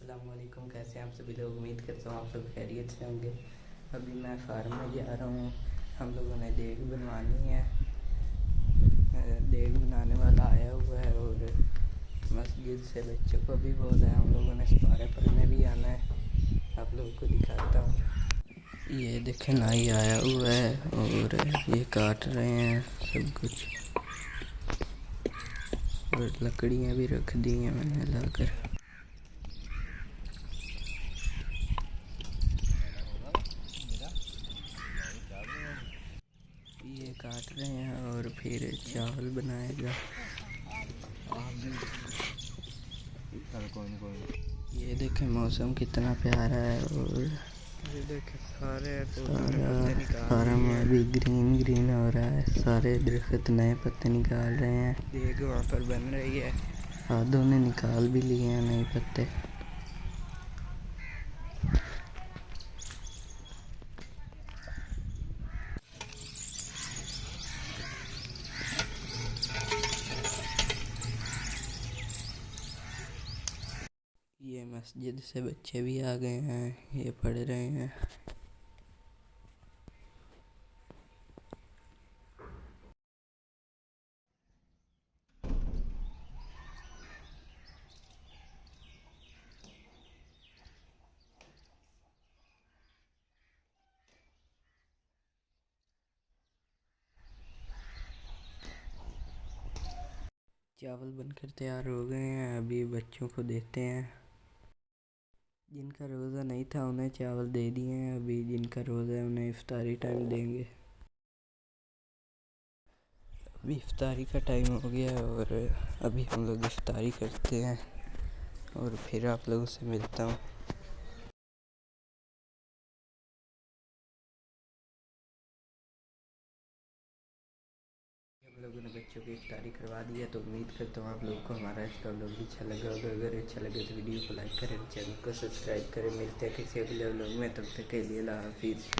अस्सलामुअलैकुम। कैसे हैं आप सभी लोग? उम्मीद करता हूँ आप लोग खैरियत से होंगे। अभी मैं फार्म में जा रहा हूँ। हम लोगों ने देग बनवानी है। देग बनाने वाला आया हुआ है और मस्जिद से बच्चों को भी बोला है। हम लोगों ने सवारे पढ़ने भी आना है। आप लोगों को दिखाता हूँ। ये देखें, नाई आया हुआ है और ये काट रहे हैं सब कुछ, और लकड़ियाँ भी रख दी हैं मैंने लाकर। ये काट रहे हैं और फिर चावल बनाएगा। ये देखें मौसम कितना प्यारा है और ये देखे सारे फार्म अभी ग्रीन ग्रीन हो रहा है। सारे दरख्त नए पत्ते निकाल रहे हैं। देग वहाँ पर बन रही है। आधों ने निकाल भी लिए हैं नए पत्ते। ये मस्जिद से बच्चे भी आ गए हैं, ये पढ़ रहे हैं। चावल बनकर तैयार हो गए हैं, अभी बच्चों को देते हैं। जिनका रोज़ा नहीं था उन्हें चावल दे दिए हैं। अभी जिनका रोज़ा है उन्हें इफ्तारी टाइम देंगे। अभी इफ्तारी का टाइम हो गया है और अभी हम लोग इफ्तारी करते हैं और फिर आप लोगों से मिलता हूँ। हम लोगों ने बच्चों की इफ्तारी करवा दी है, तो उम्मीद करता हूँ आप लोगों को हमारा इसका व्लॉग भी अच्छा लगा होगा। अगर अच्छा लगे तो वीडियो को लाइक करें, चैनल को सब्सक्राइब करें। मिलते हैं किसी अगले व्लॉग में, तब तक के लिए अल्लाह हाफिज़।